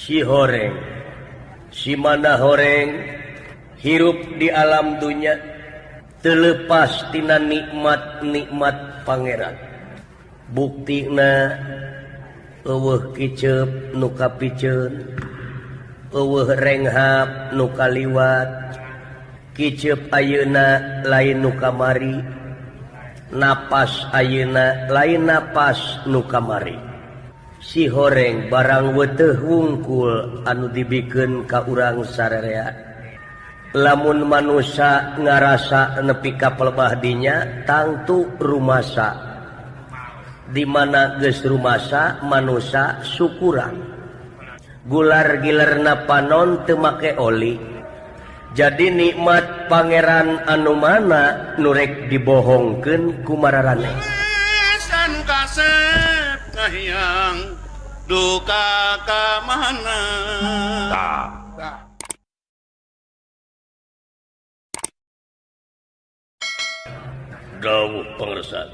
si horeng si mana horeng hirup di alam dunya terlepas tina nikmat-nikmat pangeran buktina eueuh kiceup nu kapiceun eueuh renghap nu kaliwat kiceup ayeuna lain nu kamari napas ayeuna lain napas nu kamari si horeng barang weuteuh wungkul anu dibikeun ka urang sararea lamun manusia ngarasa nepi ka pelebah dinya tangtu rumasa di mana geus rumasa manusia syukuran gular gilerna panon teu make oli jadi nikmat pangeran anu mana nurek dibohongkeun ku mararane san kasep ngahiang duka ka mana dawuh pangersan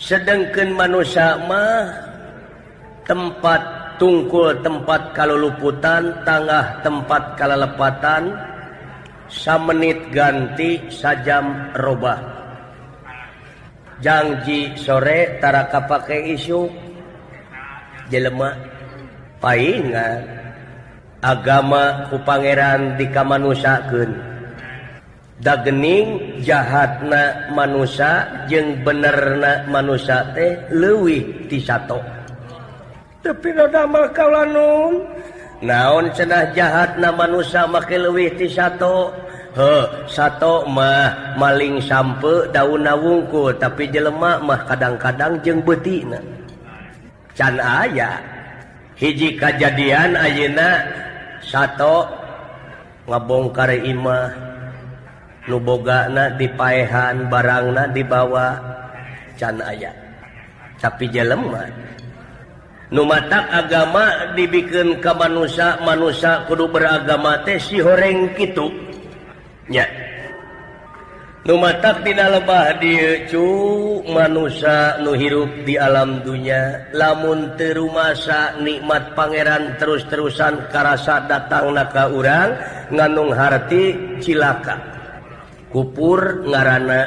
sedengkeun manusia mah tempat tungkul tempat kaluluputan tangah tempat kalalepatan samenit ganti sajam robah janji sore tara kapake isuk jelema paingan agama ku pangeran dikamanusakeun da geuning jahatna manusia jeung benerna manusia teh leuwih ti sato tapi rada mah kaulanon naon cenah jahatna manusia make leuwih ti sato sato mah maling sampe daunna wungkul tapi jelema mah kadang-kadang jeung beutina can aya hiji kajadian ayeuna sato ngabongkar imah nu bogana dipaehan barangna dibawa can aya tapi jelema nu matak agama dibikeun ka manusia kudu beragama teh si horeng kitu nya nu matak dina lebah dieu cu manusia nu hirup di alam dunya lamun teu rumasa nikmat pangeran terus-terusan karasa datangna ka urang ngandung harti cilaka kupur ngaranna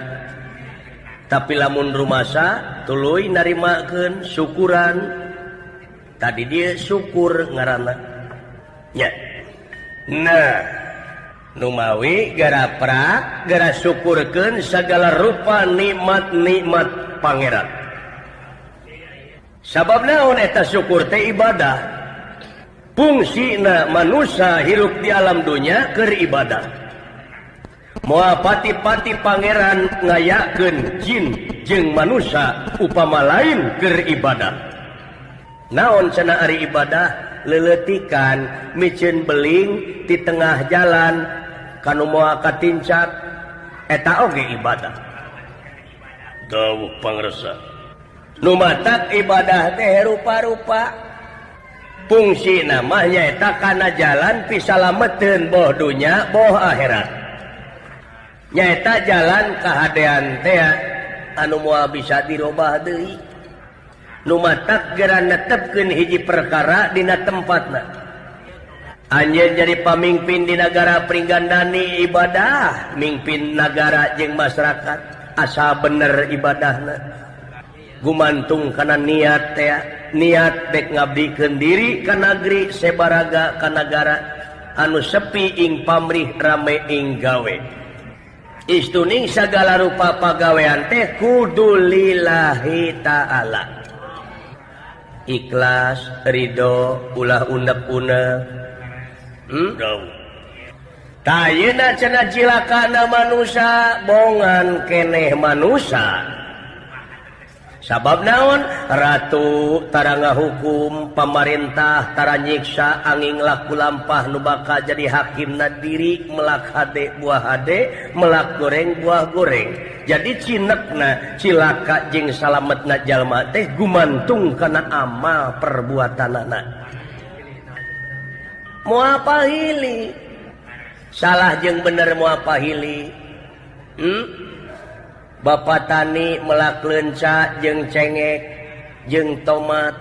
tapi lamun rumasa tuluy narimakeun syukuran tadi dia syukur ngaranna nya nah nu mawi gara prak gara syukurkeun sagala rupa nikmat-nikmat pangeran sabab naon eta syukur teh ibadah fungsina manusia hirup di alam dunya keur ibadah moal pati-pati pangeran ngayakeun jin jeung manusia upama lain keur ibadah naon cenah ari ibadah leuletikan micieun beling di tengah jalan kanu moal katincak eta oge ibadah dawuh pangresa nu matak ibadah teh rupa-rupa fungsina mah nyaeta kana jalan pisalametkeun boh dunya boh akhirat nyaeta jalan kahadean teh anu moal bisa dirobah deui nu matak geura netepkeun hiji perkara dina tempatna anjeun jadi pamimpin di negara Pringgandani ibadah mimpin negara jeung masyarakat asa bener ibadahna gumantung kana niat teh niat bek ngabdikeun diri ka negeri sebaraga ka negara anu sepi ing pamrih rame ing gawe istuning sagala rupa pagawean teh kudu lillahi ta'ala ikhlas ridho ulah undep-undep tayeuna cenah cilakana manusia bongan keneh manusia sabab naon ratu tara ngahukum pamarentah tara nyiksa angin laku lampah nu bakal jadi hakimna diri melak hade buah hade melak goreng buah goreng jadi cinekna cilaka jeung salametna jalma teh gumantung kana amal perbuatanana moal pahili salah jeung bener moal pahili Bapak tani melak lenca jeung cengek jeung tomat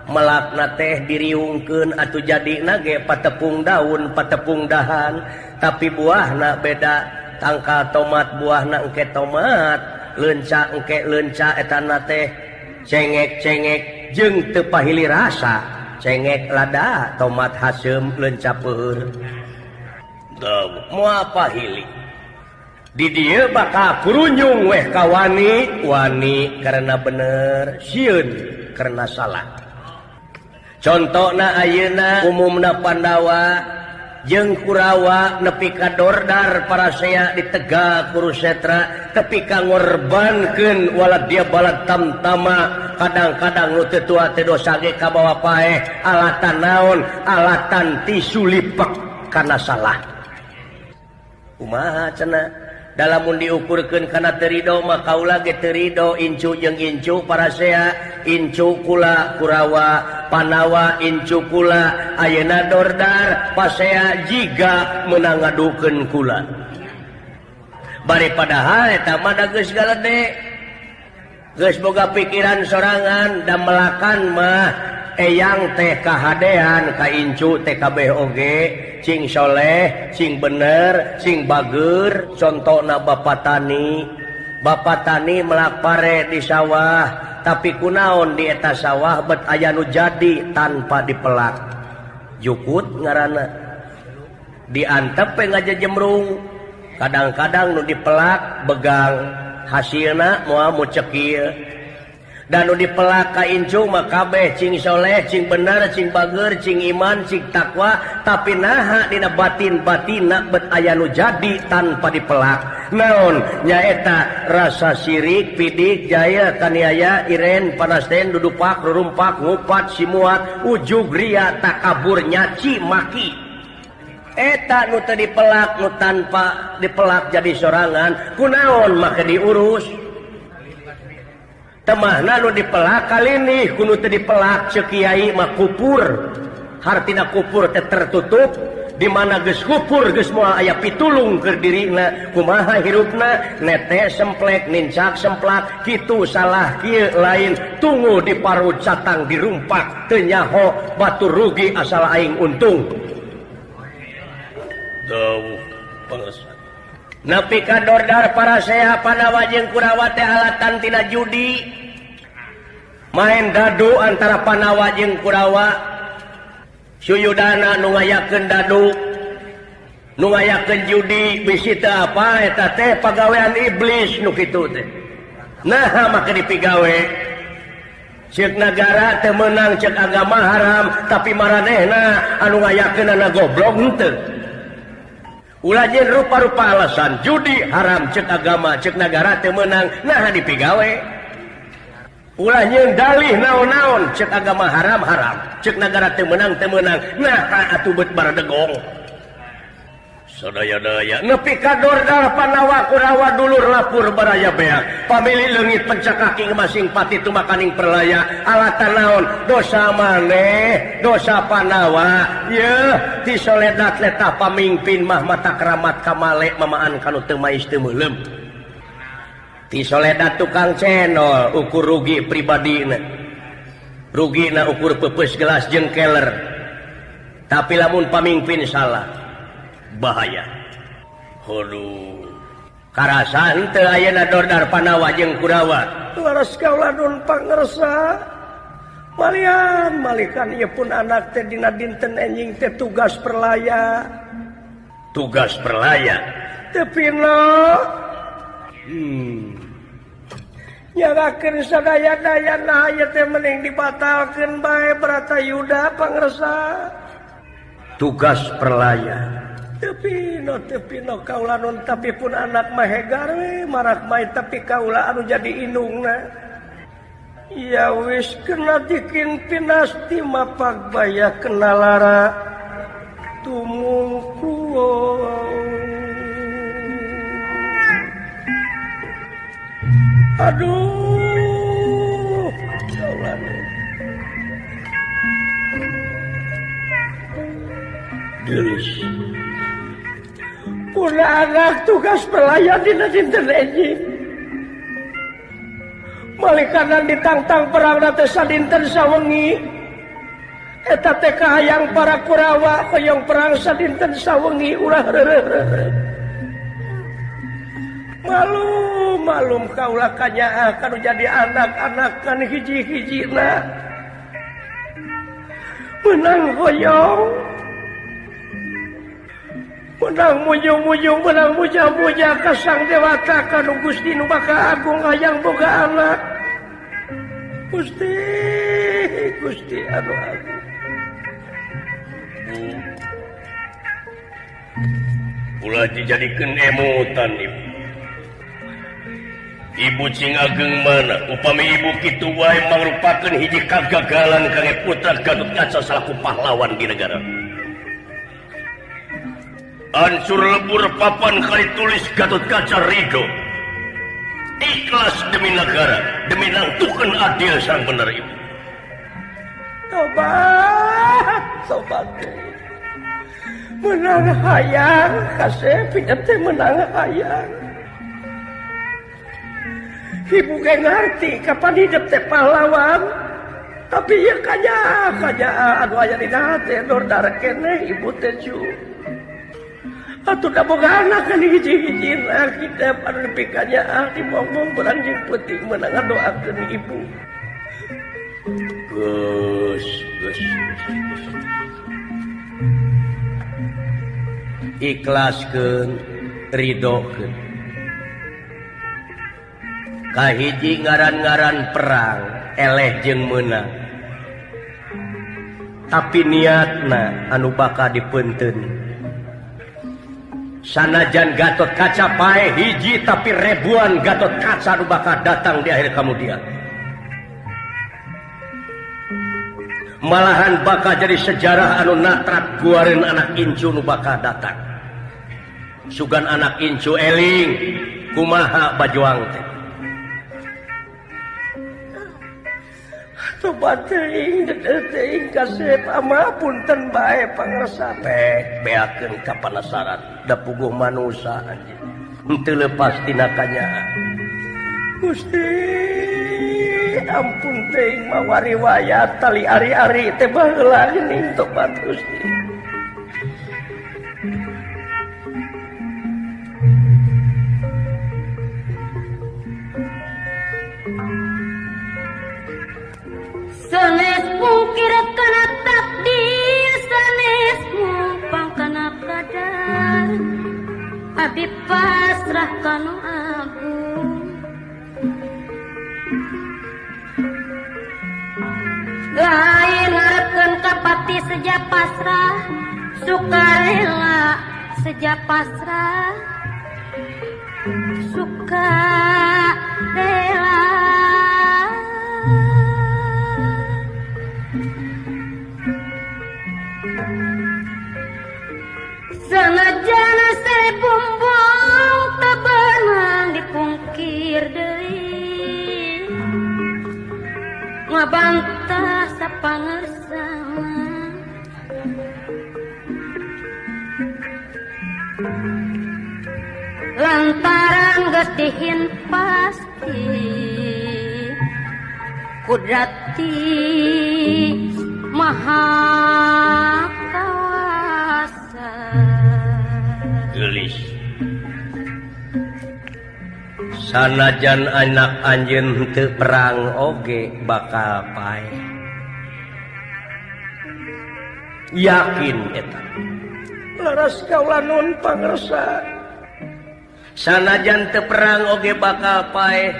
melakna teh diriungkeun atuh jadina ge patepung daun patepung dahan tapi buahna beda tangkal tomat buahna engke tomat leunca engke leunca etana teh cengek-cengek jeung teu pahili rasa cengek lada tomat haseum leunca peueur moal pahili di dieu bakal kurunjung weh ka wani karena bener sieun karena salah contohna ayeuna umumna Pandawa jeung Kurawa nepi ka Dordar Parasea di Tegal Kurusetra tepi ka ngorbankeun walad dia balad tamtama kadang-kadang nu teu tua teh dosa ge ka bawa paeh alatan naon alatan tisu lipak kana salah kumaha cenah dalam diukurkeun kana terido mah kaula ge terido incu jeung incu Parasea incu kula Kurawa Panawa incu kula ayeuna Dordar Pasea jiga meunang ngadukeun kula bari padahal eta mah da geus galede geus boga pikiran sorangan da melakan mah eyang teh kahadean ka incu teh kabeh oge cing soleh cing bener cing bager contohna Bapak Tani melak pare di sawah tapi kunaon di eta sawah bet aya nu jadi tanpa dipelak jukut ngaranna diantep pe ngajejemrung kadang-kadang nu dipelak begang hasilna moal mucekil dan nu dipelak ka incu mah kabeh cing soleh cing bener cing bager cing iman cing takwa tapi naha dina batin-batinna bet aya nu jadi tanpa dipelak naon nyaeta rasa sirik pidik jaya kaniaya iren panasten dudupak rurumpak ngupat simuat ujug ria takabur nyaci maki eta nu teu dipelak nu tanpa dipelak jadi sorangan kunaon make diurus temahna nu dipelak kalinih kudu teu dipelak ceuk kiai mah kupur hartina kupur teh tertutup di mana geus kupur geus moal aya pitulung keur dirina kumaha hirupna nete semplek nincak semplak kitu salah kieu lain tunggu di paru catang dirumpak teu nyaho batur rugi asal aing untung dawuh pangesan nepi ka Dordar Parasea Panawa jeung Kurawa teh alatan tina judi main dadu antara Panawa jeung Kurawa suyudana nu ngayakeun dadu nu ngayakeun judi bisi teh apa eta teh pagawean iblis nu kitu teh naha make dipigawe ceuk nagara teu meunang ceuk agama haram tapi maranehna anu ngayakeunana goblok henteu ulah jeung rupa-rupa alasan judi haram ceuk agama ceuk nagara teu meunang naha dipigawe ulah jeung dalih naon-naon ceuk agama haram ceuk nagara teu meunang naha atuh beut baradegong sadaya-daya nepi ka Dordar Panawa Kurawa dulur lapur baraya beak pamili leungit pencakaki masing pati tumakaning perlaya alatan naon dosa maneh dosa Panawa yeuh ti soledat letah pamimpin mah mata keramat kamale mamaan kanu teu mais teu meulem ti soledat tukang cenol ukur rugi pribadina rugina ukur peupeus gelas jeung keler tapi lamun pamimpin salah bahaya hulu karasan teu ayeuna Dordar Panawa jeung Kurawa laras kaula nun pangersa malian malikan ieu pun anak teh dina dinten enjing teh tugas perlaya teu pino nyarakeun sadaya-dayana ieu teh mending dibatalkeun bae Bratayuda pangersa tugas perlaya tepino kaula nun tapi pun anak mah hegar we marak mah tapi kaula anu jadi indungna ya wis kena dikin pinasti mapak baya kena lara tumungku aduh kaula gelis puna anak tugas pelayan dina dinten enjing malikanan ditangtang perang teh sadinten sawengi eta teh kahayang para Kurawa hoyong perang sadinten sawengi ulah malum kaulah kanyaah kanu jadi anak-anak kan hiji-hijina menang hoyong menang mujung-mujung menang muja-muja ka Sang Dewata kanu Gusti nu Baka Agung hayang boga anak Gusti anu agung ulah dijadikeun emutan Ibu cing ageng mana upami ibu kitu wae mangrupakeun hiji kagagalan kangge putra Gatotkaca salaku pahlawan di negara. Hancur lebur papan kali tulis Gatotkaca ridho. Ikhlas demi negara, demi nangtukeun adil sang bener ibu. Tobat. Menang hayang, kasep teh menang hayang. Ibu kayak ngerti kapan hidup teh pahlawan tapi ya kanya anu aya dina teh nur darkene ibu teh ju atuh da boga anak kan hiji-hijina kita anu nepi kanya dimong-mong berang jeung peuting meunang doakeun ibu Gus ikhlaskeun ridhokeun kahiji ngaran-ngaran perang eleh jeung meunang tapi niatna anu bakal dipeunteun sanajan Gatotkaca pae hiji tapi ribuan Gatotkaca anu bakal datang di akhir kemudian malahan bakal jadi sejarah anu natrat guareun anak incu nu bakal datang sugan anak incu eling kumaha bajuang teh Tobat teuing teuing kasep ama punten bae pangarsa beakeun ka panasaran da puguh manusa anjeun henteu leupas tina kanyaan Gusti ampun teuing mawa riwayat tali ari-ari teh baheula geuning tobat Gusti sanes mungkir kana takdir sanes mumpang kana kadar abdi pasrah kanu agung lain ngarepkeun ka pati seja pasrah sukarela seja pasrah sukarela sanajan sebumbung tebenang dipungkir deui ngabantah sapangersana lantaran geus dihin pasti kudrati maha gelis sanajan anak anjeun teu perang oge bakal pae yakin eta laras kaula nun pangersa sanajan teu perang oge bakal pae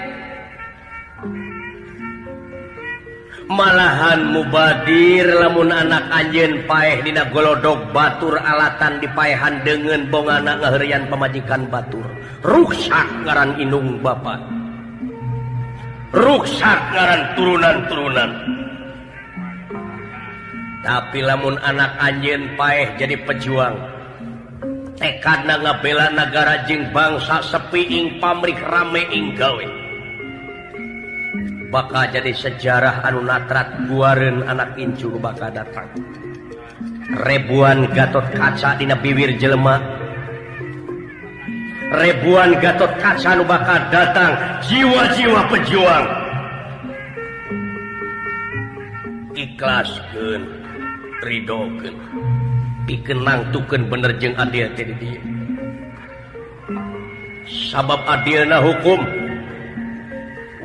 malahan mubadir lamun anak anjeun paeh dina golodog batur alatan dipaehan dengan bongana ngaheurian pamajikan batur ruksak ngaran indung bapa ruksak ngaran turunan-turunan tapi lamun anak anjeun paeh jadi pejuang tekadna ngabela nagara jeung bangsa sepi ing pamrih rame ing gawe bakal jadi sejarah anu natrat guareun anak incu bakal datang ribuan Gatotkaca dina bibir jelema ribuan Gatotkaca anu bakal datang jiwa-jiwa pejuang ikhlaskeun ridokeun pikeun nangtukeun bener jeung adil teh di dieu sabab adilna hukum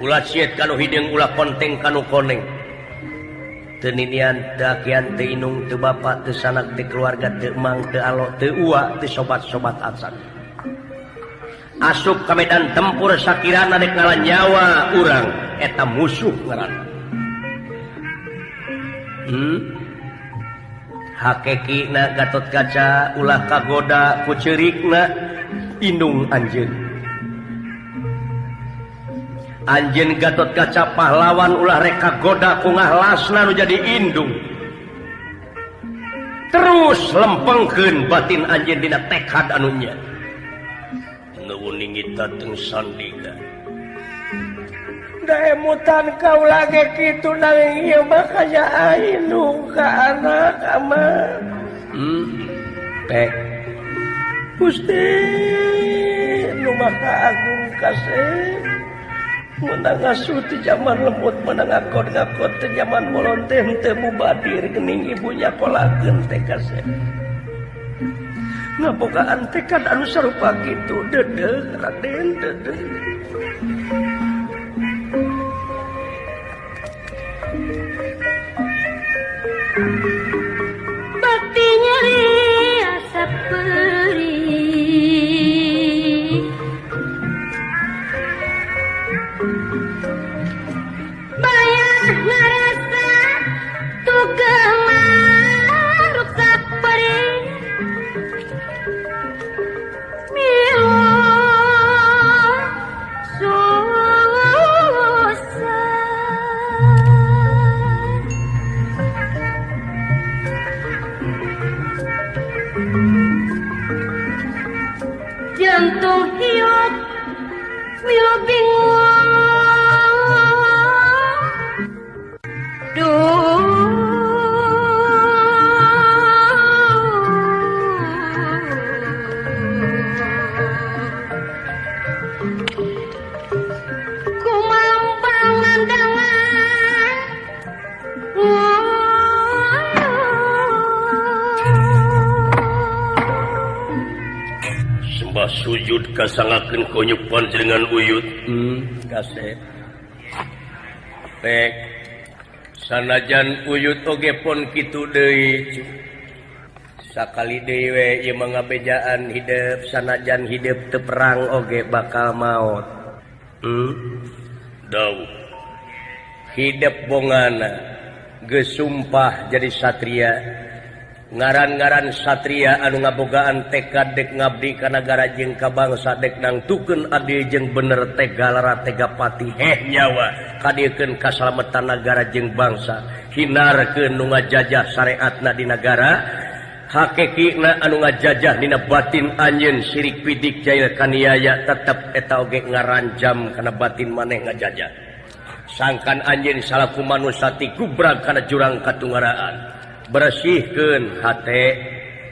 ulah cieut kanu hideung ulah konteng kanu koneng teu ninian teu akian teu inung teu bapa teu sanak teu keluarga teu emang teu alo teu uwa teu sobat-sobat acan asup ka medan tempur sakirana dek ngalan nyawa urang eta musuh ngaranna hakekina Gatotkaca ulah kagoda ku ceurikna indung anjeun anjeun Gatotkaca pahlawan ulah rek kagoda ku ngahlasna nu jadi indung terus lempengkeun batin anjeun dina tekad anu nya nuwuning kita teng sandiga da emutan kau lagi kitu nanging ieu mah kaya ainu ka anak ama teh Gusti nu maka agung kasih mun ngasuh ti zaman lembut menang ngakod-ngakod teh zaman molon teh teu mubadir geuning ibunya polakeun teh kasih ngabogaan tekad anu sarupa kitu deudeuh Raden deudeuh bakti nyeri asa perih bayar ngarasa tugeh maruk saperih milu jantung hiup milu bingung kumambang nandangan sembah sujud kasangakeun konyuk panjenengan uyut kasih pek sanajan uyut oge pon kitu deui sakali deui we ieu mah ngabejaan hideup sanajan hideup teu perang oge bakal maot dawuh hideup bongana geus sumpah jadi satria ngaran-ngaran satria anu ngabogaan tekad dek ngabdi ka nagara jeung ka bangsa dek nangtukeun adil jeung bener tega lara tega pati heh nyawa kadiekeun kasalametan nagara jeung bangsa hinarkeun nu ngajajah syariatna di nagara hakekina anu ngajajah dina batin anjeun sirik pidik jail kaniaya tetep eta oge ngaranjam kana batin maneh ngajajah sangkan anjeun salaku manusia ti gubrag kana jurang katunggaraan bersihkeun hate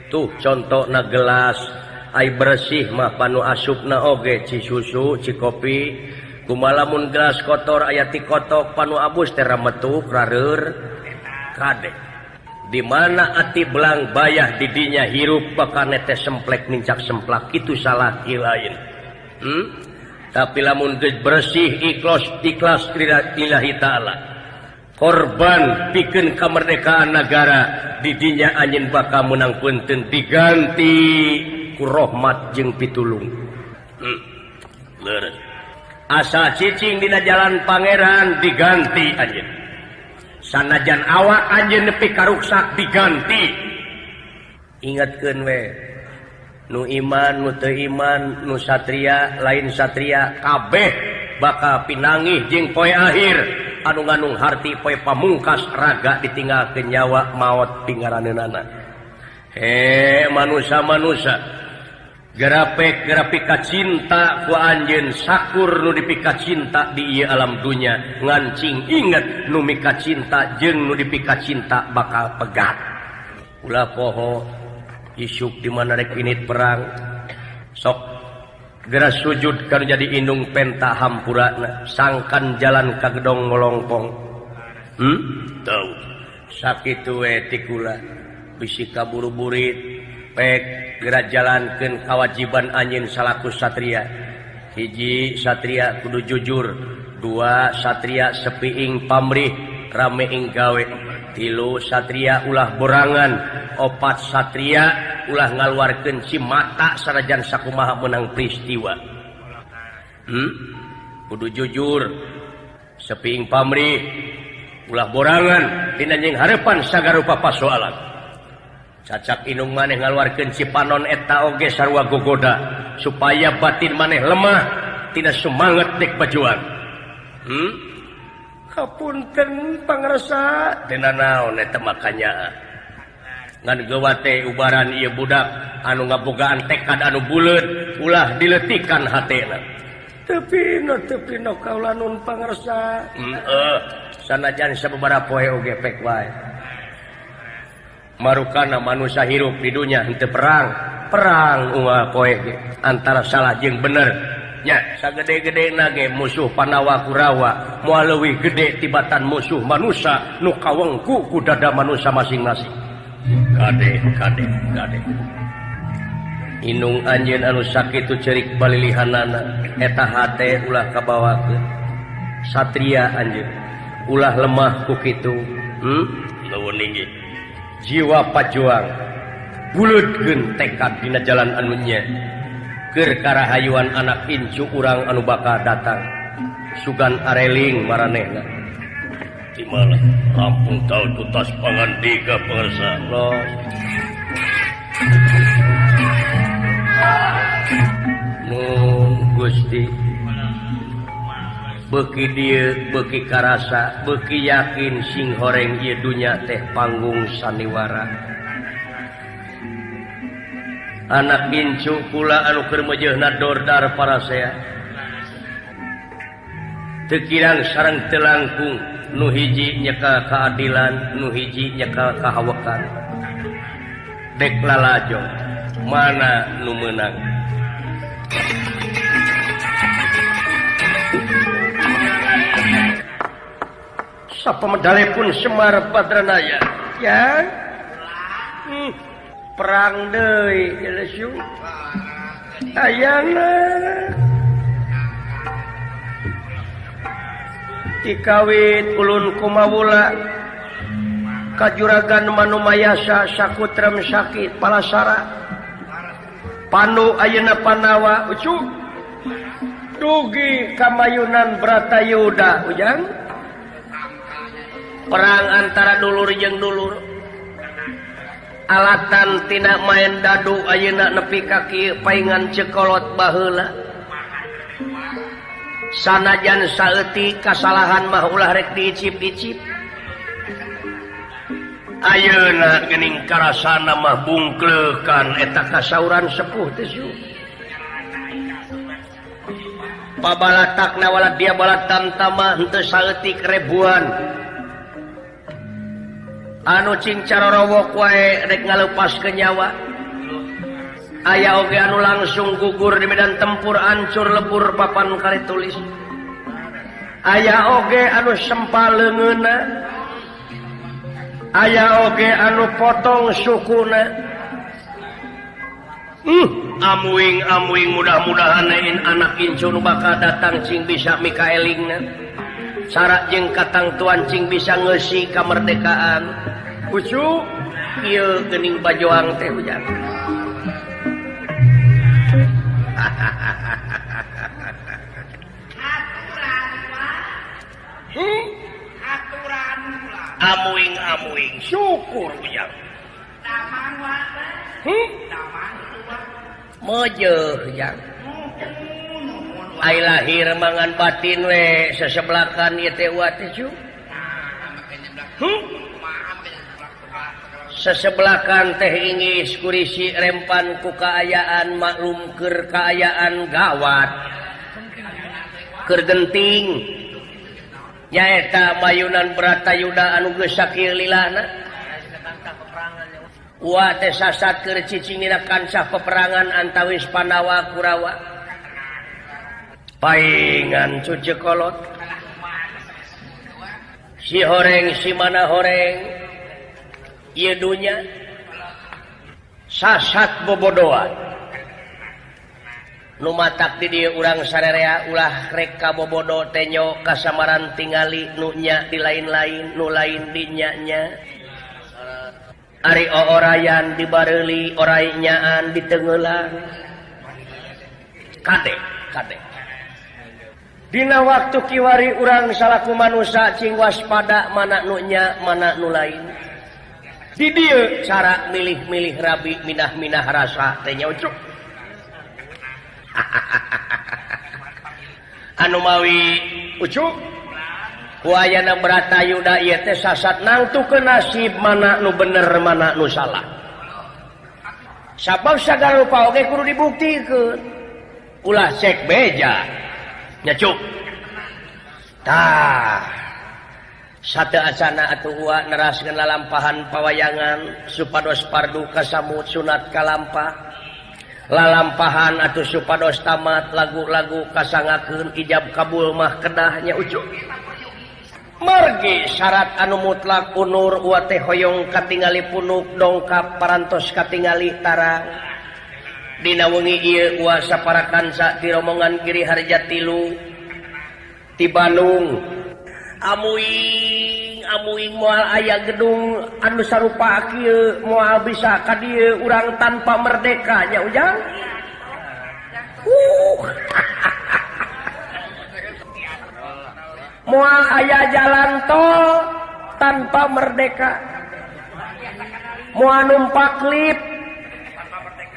tuh contona gelas ai bersih mah panu asupna oge ci susu ci kopi kumaha lamun gelas kotor aya ti kotok panu abus teh rametuk rareur kade di mana ati belang bayah di dinya hirup bakane teh semplek nincak semplak itu salah lain tapi lamun geus bersih ikhlas lillahi taala korban pikeun kamerdekaan negara di dinya anjeun bakal menang punten diganti ku rahmat jeung pitulung leres asa cicing dina jalan pangeran diganti anjeun sanajan awak anjeun nepi ka ruksak diganti ingatkeun we nu iman nu teu iman nu satria lain satria kabeh bakal pinangih jeung poe akhir anu ngandung harti poe pamungkas raga ditinggalkeun nyawa maot tingaraneunana manusia gerapik ka cinta ku anjeun sakur nu dipika cinta di ieu alam dunya ngancing inget nu mika cinta jeung nu dipika cinta bakal pegat ulah poho isuk di mana rek init perang sok geras sujud kanu jadi indung penta hampurana sangkan jalan ka gedong ngolongpong tahu sakit tikula bisi kaburu-burit pek gerak jalankeun kewajiban anjeun salaku satria. Hiji satria kudu jujur, dua satria sepiing pamrih rame ing gawe, tilu satria ulah borangan, opat satria ulah ngaluarkeun si mata sanajan sakumaha menang peristiwa. Kudu jujur, sepiing pamrih, ulah borangan dina jeung harepan sagarupa pasoalan. Cacak inung maneh ngaluarkeun si panon eta oge sarua gogoda supaya batin maneh lemah tina semangat dek bajuan. Hapunten pangarsa tina naon eta makanya ngan geua teh ubaran ieu budak anu ngabogaan tekad anu buleut ulah diletikan hatena. Tepino kaula nun pangarsa. Sanajan sababaraha poe oge pek wae. Marukana manusia hirup di dunia henteu perang poe antara salah jeung bener nya sagede-gedena ge musuh Panawa Kurawa moal leuwih gede tibatan musuh manusia nu kawengku ku dada manusia masing-masing. Kade inung anjeun anu sakitu ceurik balilihanana eta hate ulah kabawakeun satria anjeun ulah lemah ku kitu. Nuhun inggih jiwa pajuang buleutkeun tekad dina jalan anu nya keur karahayuan anak incu urang anu bakal datang sugan areling maranehna di mana rampung tahu tutas pangandika pangarsa Gusti beuki dieu beuki karasa beuki yakin sing horeng ieu dunya teh panggung saniwara. Anak incu kula anu keur meujeuhna dordar parasea teu kirang sareng teu langkung, nu hiji nyeka keadilan, nu hiji nyeka kahawekan. Dek lalajo mana nu meunang? Sapa medale pun Semar Badranaya ya perang deui lesu ayana dikawin ulun kumawula kajuragan manumayasa sakutrem sakit palasara panu ayeuna Panawa ucuk dugi kamayunan Bratayuda ujang perang antara dulur jeung dulur alatan tina main dadu ayeuna nepi ka kieu paingan cekolot baheula sanajan saeutik kasalahan mah ulah rek diicip-icip ayeuna geuning karasana mah bungkleukan eta kasauran sepuh teh su pabalatakna walad dia balad tamtama henteu saeutik rebuan anu cing carorowok wae rek ngaleupaskeun nyawa aya oge anu langsung gugur di medan tempur hancur lebur papan kali tulis aya oge anu sempal leungeunna aya oge anu potong sukuna amuing mudah-mudahan anak incu nu bakal datang cing bisa mikaelingna sarak jeung katang tuan cing bisa ngeusi kamerdekaan ucu ieu geuning bajoang teh hujan amuing syukur hujan mojeuh hujan ai lahir mangan batin we sesebelakan ieu teh teh cu sesebelakan teh ingis kurisi rempan ku kaayaan maklum keur kaayaan gawat keur genting nyaeta bayunan Bratayuda anu geus sakieu lilana wa teh sasat keur cicingina kancah peperangan antawis Panawa Kurawa paingan cucekolot si horeng si mana horeng ieu dunya sasat bobodohan nu matak di dieu urang sarerea ulah rek kabobodo tenyo kasamaran tingali nu nya di lain-lain nu lain di nya-nya ari orayan dibareuli orai nyaan ditengeulang kade dina waktu kiwari urang salaku manusia cing waspada mana nu nya mana nu lain di dieu cara milih-milih rabi minah-minah rasa teh nya ucuk anu mawi ucuk kuayana beratayuda ieu teh sasat nangtukeun nasib mana nu bener mana nu salah sabab sagala rupa oge kudu dibuktikeun ulah cek beja nya cuk tah sate acana atuh ua neraskeun lalampahan pawayangan supados pardu kasamut sunat kalampah lalampahan atuh supados tamat lagu-lagu kasangakeun ijab kabul mah kedahnya ucuk margi syarat anu mutlak unur ua teh hoyong katingali punuk dongkap parantos katingali tarang dina wengi ieu ua saparakan sa ti rombongan kiri harja 3 ti Bandung amuing moal aya gedung anu sarupa kieu moal bisa ka dieu urang tanpa merdeka nya ujang moal aya jalan tol tanpa merdeka moal numpak lift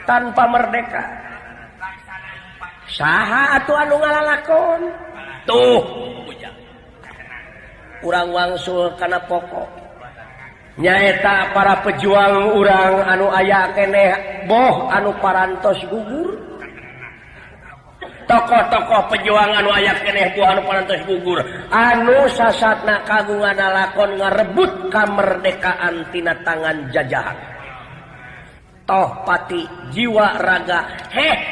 tanpa merdeka saha atuh anu ngalalakon tuh urang wangsul kana pokok nyaeta para pejuang urang anu aya keneh boh anu parantos gugur tokoh-tokoh pejuang anu aya keneh boh anu parantos gugur anu sasatna kagungan lakon ngarebut kamerdekaan tina tangan jajahan toh pati jiwa raga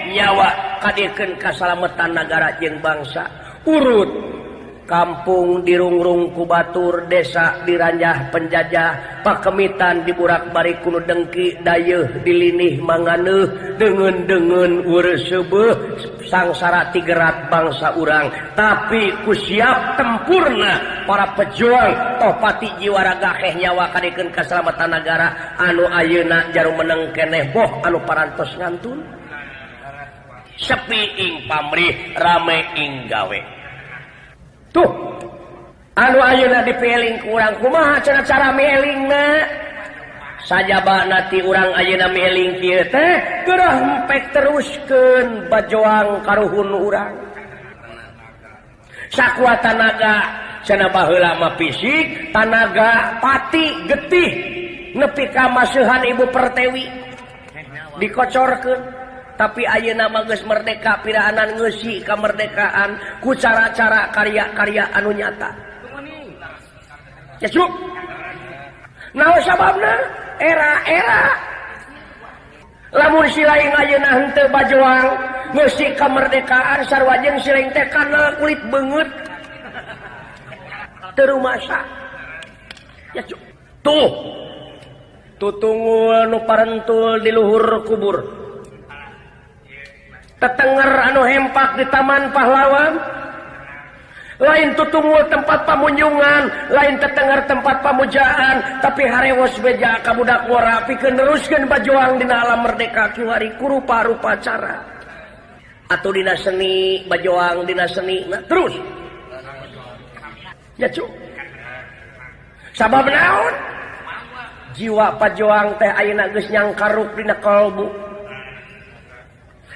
nyawa kadikeun kasalametan nagara jeung bangsa urut kampung dirungrung ku batur desa diranjah penjajah pakemitan diburak bari kuno dengki dayeuh dilinih manganeuh deungeun-deungeun ureuseubeul sangsara tigerat bangsa urang tapi ku siap tempurna para pejuang toh pati jiwa raga nyawa kadikeun kasalamatan nagara anu ayeuna jarum meneng keneh boh anu parantos ngantun sepi ing pamrih rame ing gawe tuh anu ayeuna dipieling ku urang kumaha cenah cara mielingna sajabana ti urang ayeuna mieling kieu teh geureuh empek teruskeun bajoang karuhun urang sakuat tanaga cenah baheula mah fisik tanaga pati getih nepi ka maseuhan ibu pertewi dikocorkeun tapi ayeuna mah geus merdeka piraanan ngeusi kamerdekaan ku cara-cara karya-karya anu nyata. Yesuk. Naon sababna? Era-era. Lamun silaing ayeuna henteu bajuang ngeusi kamerdekaan sarua jeung silaing teh kana kulit beungeut. Teu rumasa. Yesuk. Tuh. Tutungul nu parentul di luhur kubur. Tetenger anu hempak di Taman Pahlawan lain tutungul tempat pamunjungan lain tetenger tempat pamujaan tapi harewos beja ka budak wara pikeun neruskeun bajuang dina alam merdeka kiwari ku rupa-rupa cara atuh dina seni bajuang dina seni nah terus ya cu sabab naon jiwa pajuang teh ayeuna geus nyangkaruk dina kalbu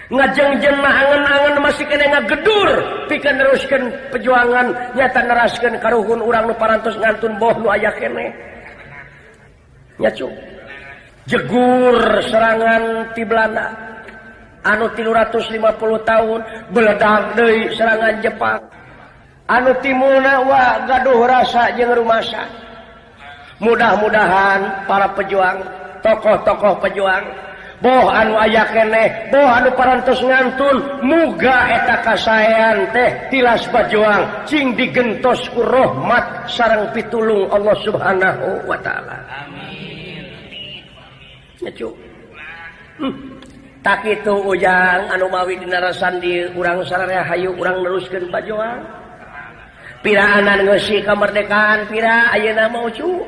ngajeng-jeng mah angen-angen masih kena ngagedur pikeun neruskeun perjuangan nyata neraskeun karuhun urang nu parantos ngantun boh nu aya keneh nya cu jegur serangan ti Belanda anu 350 tahun beledag deui serangan Jepang anu timulna wa gaduh rasa jeung rumasa mudah-mudahan para pejuang tokoh-tokoh pejuang boh anu aya keneh boh anu parantos ngantun muga eta kasaean teh tilas bajuang cing digentos ku rahmat sareng pitulung Allah Subhanahu wa taala amin tak itu ujang anu mawi dina rasan di urang sararea hayu urang neruskeun pajoang piraanan ngeusi kamerdekaan pira ayeuna mah cu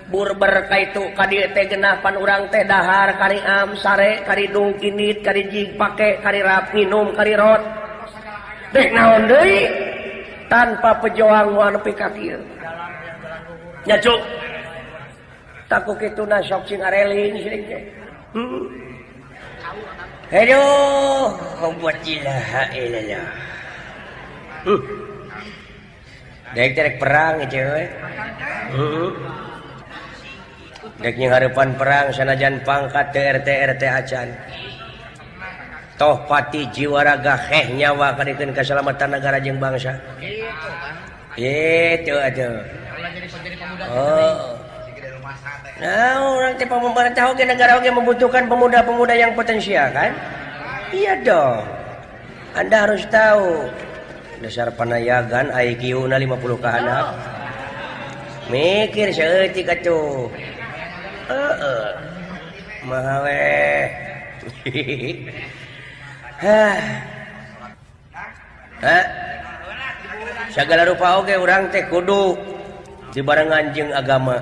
burber kaitu kadieu teh genapan urang teh dahar kari am sare kari dungkinit kari jig pake kari rap minum kari rot dek naon deui tanpa pejuang moal nepi ka kieu nya cu takku kituna sok cing areling seuing teh aduh wajilah ilallah dek terek perang cewek dek nyenghareupan perang sanajan pangkat RT acan toh pati jiwa raga heh nyawa kadikeun keselamatan negara jeung bangsa itu atuh oh nah orang teh pemerintah oge negara oge membutuhkan pemuda-pemuda yang potensial kan iya dong Anda harus tahu dasar panayagan IQ-na 50 ke handap mikir seeutik atuh mawe segala rupa oge urang teh kudu dibarengan jeung agama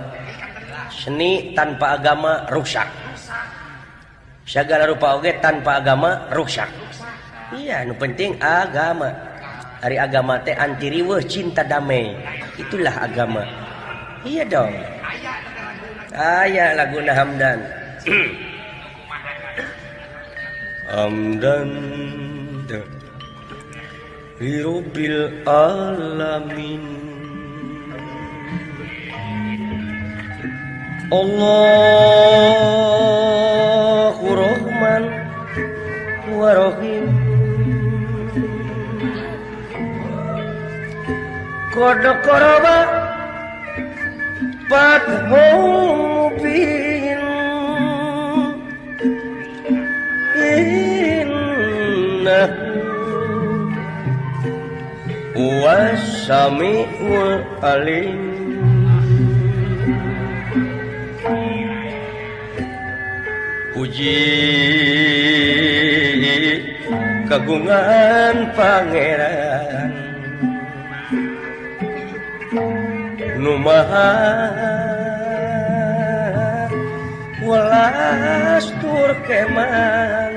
seni tanpa agama rusak segala rupa oge tanpa agama rusak iya nu penting agama ari agama teh anti riweuh cinta damai itulah agama iya dong aya laguna Hamdan Hamdan Rabbil alamin Allahu Rahman wa Rahim Qad qaraba fathum mubin innahu was-sami'ul alim puji kagungan pangeran nu maha welas tur keman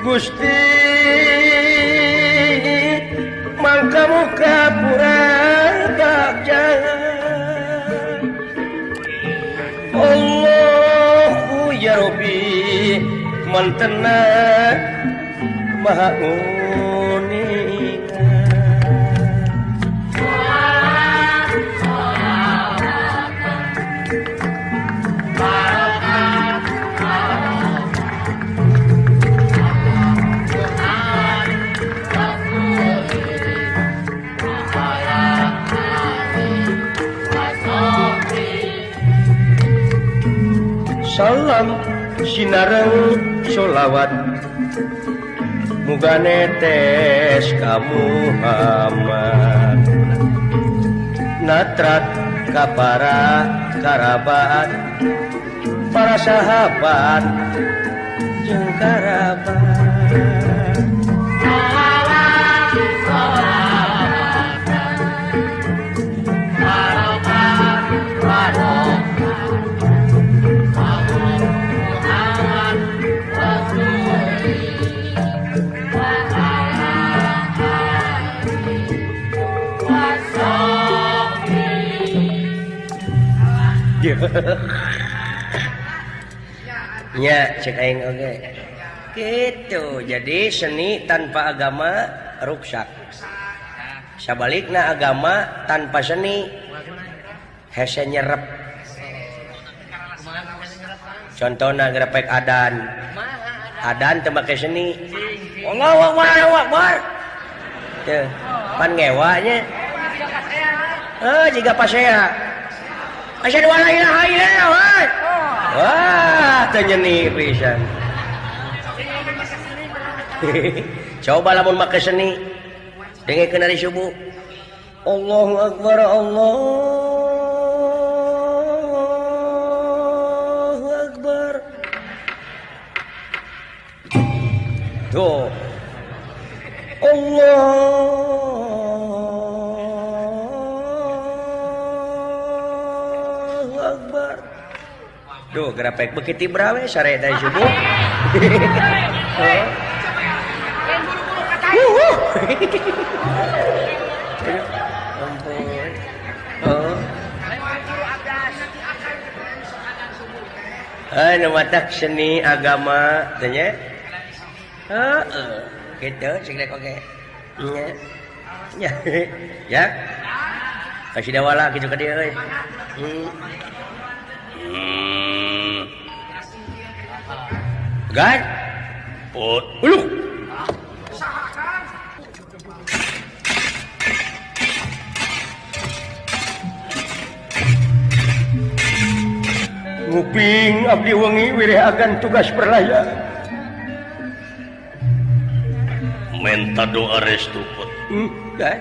Gusti mangka muka pura bagja Allahu ya Rabbi mantena maha uningan salam sinareng sholawat muga netes ka Muhammad natrat ka para karabat para sahabat jeung karabat nya cek aing oge gitu jadi seni tanpa agama rusak sabalikna agama tanpa seni hese nyerep contohna grepek adan teu make seni Allahu Akbar teu pan ngewa nya jiga pasea asyhadu an la ilaha illallah wah teu nyeni pisan coba lamun make seni dengekeun ari subuh Allahu Akbar Allahu tuh Allah Akbar. Duh, gerapek begitu brawe sare dari subuh. Ampun. Anu matak seni agama tanya. Gitu sigrek oge. Nya. Ya. Kasih dawala gitu ka dieu euy. Gan. Pot. Uluh. Nguping abdi wengi wireh agan tugas perlaya. Menta doa restu pot. Gan.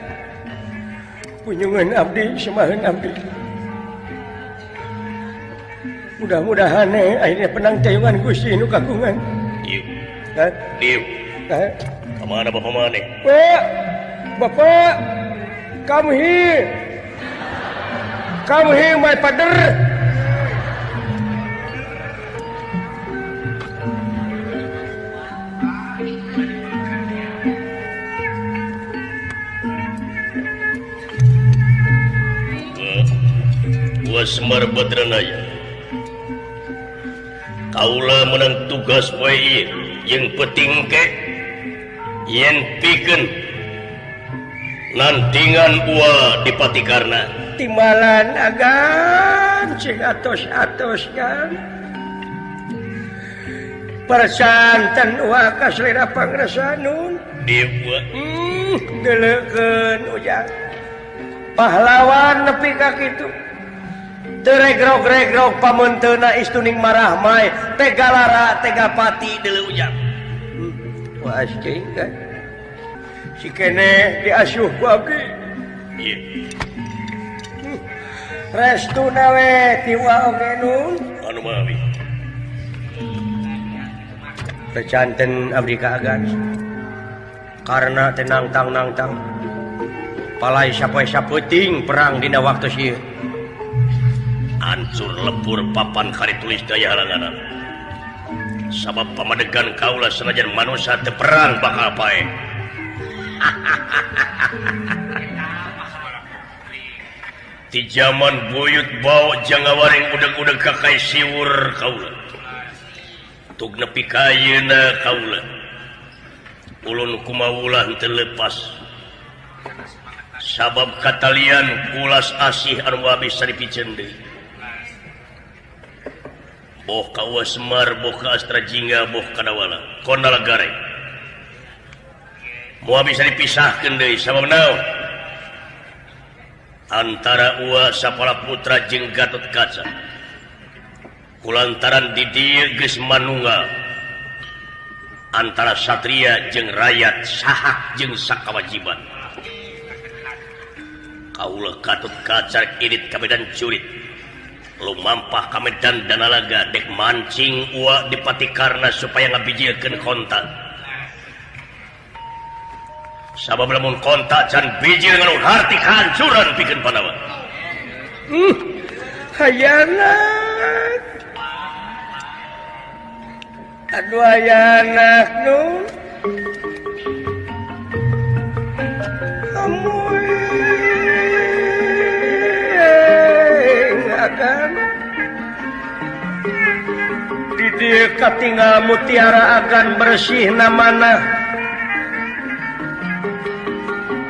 Kunjungan abdi semaheun abdi. Mudah-mudahan akhirnya penang tayungan Gusti nu kagungan. Dieu. Gan. Dieu. Gan. Kamana bapak maneh? Pak. Bapak. Kamhi my father. Semar Badranaya kaula menang tugas poe ieu yang penting ke yen pikeun nantingan ua di Patikarna Timbalan agan cing atos-atos kan persanten ua ka selera pangrasanun dieu deleukeun ujang pahlawan nepi ka kitu teregrog-regrog pamentena istuning marah mai tega lara tega pati deuleu ujang wah cing kan si kene diasuh ku abdi ieu restu nawe tiwa oge nun anu mawi pecanten abdi kaagan karena tenang tang palai sapoe-sapeuting perang dina waktu sieu hancur lebur papan kari tulis daya halanganan sabab pamadegan kaula senajan manusia teu perang bakal pae di zaman buyut bau jangawaring udeg-udeg kakai siwur kaula tug nepi ka ayeuna kaula ulun kumawulah teu leupas sabab katalian kulas asih anu bisa dipiceun deui boh kawa Semar, boh ka Astra Jingga, boh ka Dawala kondala garek moal bisa dipisahkeun deui sabab naon antara ua Sapala Putra jeung Gatot Kaca kulantaran di dieu geus manunggal antara satria jeung rakyat sahak jeung sakawajiban kaula Gatot Kaca irit ka medan jurit lumampah ka medan Danalaga dek mancing ua di Patikarna supaya ngabijiekeun kontak sabab lamun kontak can bijil nganu harti kancuran pikeun Pandawa hayana aduh hayana nu agan di dieu katinggal mutiara agan bersih namana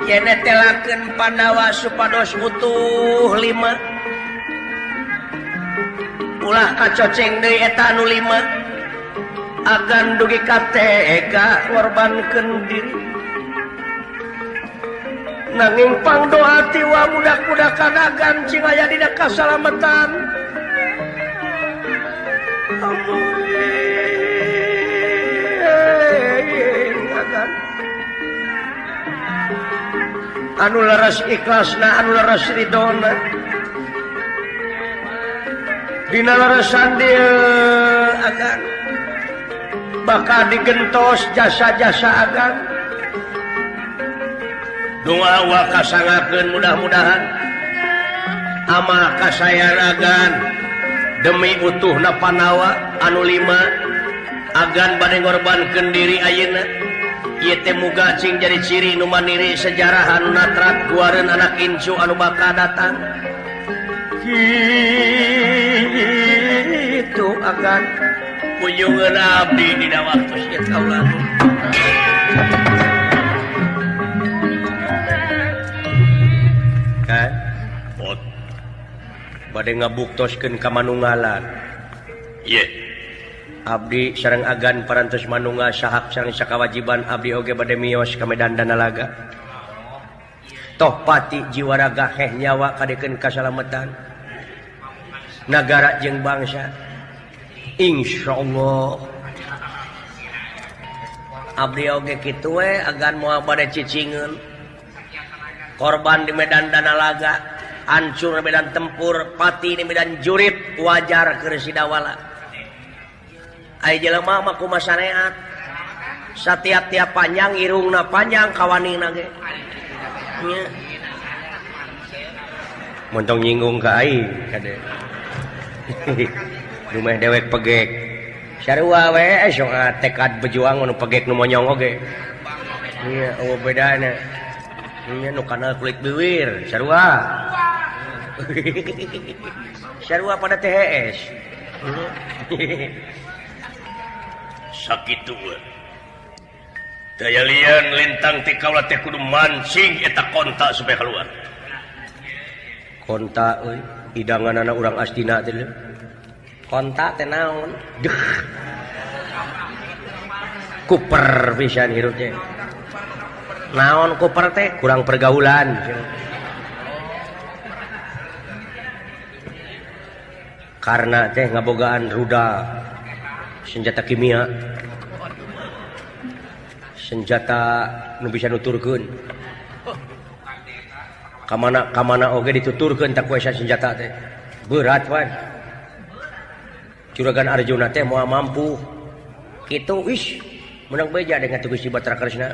yen netelakeun Pandawa supados utuh 5 ulah kacoceng deui eta anu 5 agan dugi ka tega ngorbankeun diri nanging pangdoa tiwa budak-budakan agan cing aya dina kasalamatan agan anu leres ikhlasna anu leres ridona dina leresan dieu agan bakal digentos jasa-jasa agan doa wa kasangakeun mudah-mudahan amal kasayan agan demi utuhna Panawa anu 5 agan bade ngorbankeun diri ayeuna ieu teh muga cing jadi ciri nu mandiri sejarah anu natrat guareun anak incu anu bakal datang kitu agan kunjungan abdi dina waktu sieu kaula kan Pot. bade ngabuktoskeun ka manunggalan Ye. abdi sareng agan parantos manunggal sahak sareng sakawajiban abdi oge bade miyos ka Medan Danalaga toh pati jiwa raga heh nyawa kadekeun kasalametan nagara jeung bangsa insyaallah abdi oge kitu we agan moal bade cicingeun korban di Medan Danalaga hancur di medan tempur pati di medan jurit wajar keur sidawala ai jelema mah kumaha saneat satiap-tiap panjang irungna panjang kawanina ge nya montong nyinggung ka aing kade rumah dewek pegek sarua we sok tekad berjuang anu pegek nu monyong oge nya eueuh bedana nya nu kana kulit beuwir sarua sarua pada THS Sakitu daya lian lintang ti kaula teh kudu mancing eta kontak supaya keluar kontak euy hidanganana urang astina teh kontak teh naon deh kuper pisan hirup teh naon kuper teh kurang pergaulan karena teh ngabogaan rudal senjata kimia senjata nu bisa nuturkeun kamana oge dituturkeun tak kuasa senjata teh berat wan Juragan Arjuna teh moal mampu kitu wis menang beja dengan tugas si Batra Kresna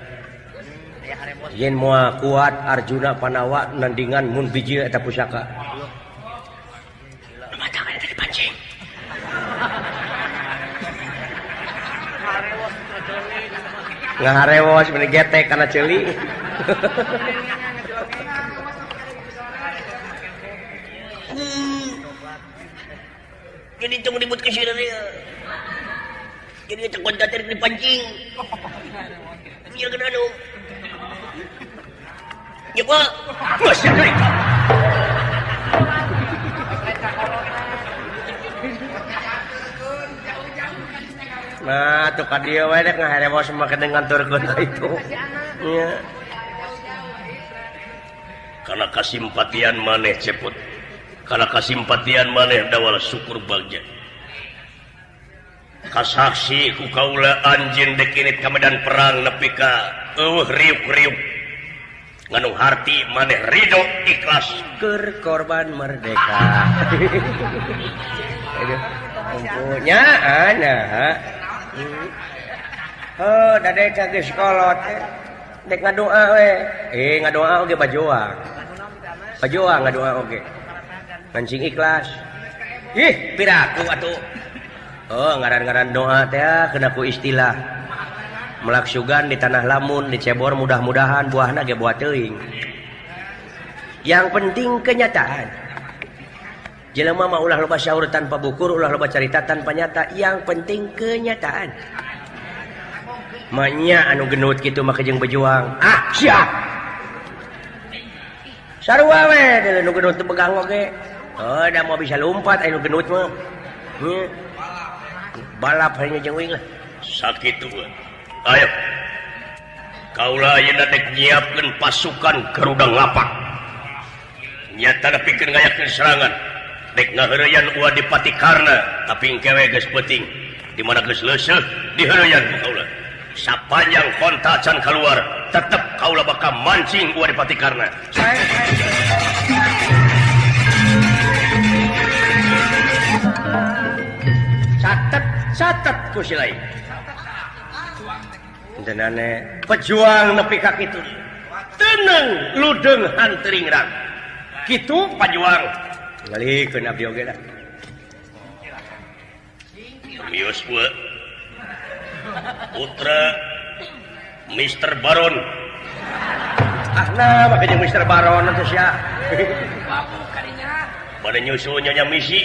yen moal kuat Arjuna Panawa nandingan mun biji eta pusaka matangna tadi pancing ngaharewos meni getek kana ceuli jadi itu ribut ke sini dia jadi itu kontak tadi dipancing iya kena anu ya pak masih mereka nah tuh ka dieu we dek ngaharewos make dengan turkeun itu nya karena kasimpatian maneh cepot karena kasimpatian maneh dawal syukur bagja kasaksi ku kaula anjeun dek init ka medan perang nepi ka eueuh riuk-riuk nganu harti maneh ridho ikhlas keur korban merdeka aduh umpunya ana dadek geus kolot dek ngadoa we ngadoa oge bajoang ngadoa oge mancing ikhlas ih piraku atuh ngaran-ngaran doa teh kena ku istilah melaksugan di tanah lamun dicebor mudah-mudahan buahna ge buah teuing yang penting kenyataan jelema mah ulah loba syaur tanpa bukur ulah loba carita tanpa nyata yang penting kenyataan manya anu genut kitu mah jeung bejuang siap sarua we anu genut teu pegang oge da mau bisa lompat anu genut mah balap hanya jeung wing lah sakitu ayo kaula ayeuna dek nyiapkeun pasukan gerudang lapak nyata nepikeun ngayakeun serangan dek ngaheureuyan ulah dipati karna tapi engkewe geus peuting di mana geus leuseuh diheureuyan ku kaula sapanjang kontak can keluar tetep kaula bakal mancing ulah dipati karna catet ku si lain pejuang nepi ka kitu tenang ludeng hanteringrang kitu pajuang ngalikeun abdi oge da mios gua putra Mr. Baron nah makanya Mr. Baron itu sia pada nyusul nyonya misi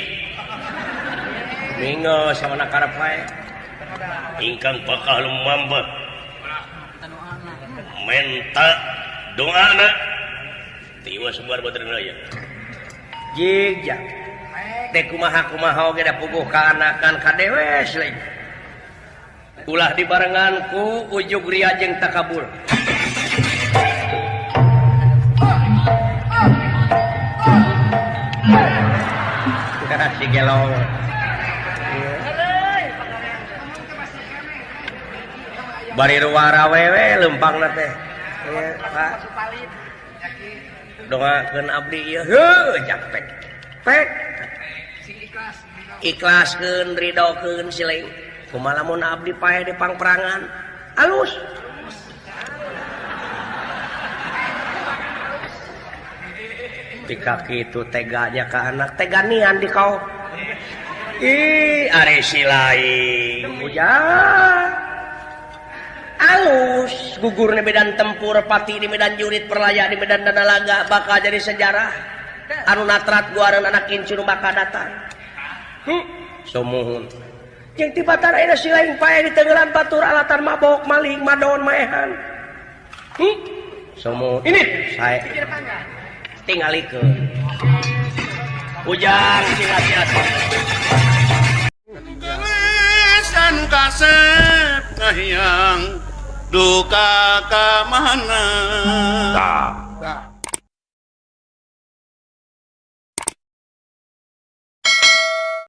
mingo sama nak karep wae ingkang bakal lumamba menta doana tiwa sebar baterna ya jigja teh kumaha oge da puguh ka anakan ka dewes lagi ulah dibarengan ku ujug ria jeung takabur si gelong bari ruwara wewe lempangna teh Pak doakeun abdi ieu heuh japek pek ikhlaskeun ridokeun siling kumaha lamun abdi paeh di pangperangan alus tika kitu teganya ka anak teganian di kau ih are silaing ujang alus gugur di medan tempur pati di medan jurit perlaya di medan danalaga bakal jadi sejarah anu natrat guareun anak incu nu bakal datang somuhun jeung tibatan aya silaing pae di tenggelan batur alatan mabok maling madon maehan somuhun ini sae tingalikeun ujang sia-sia Kesan kasep ngahyang duka ka mana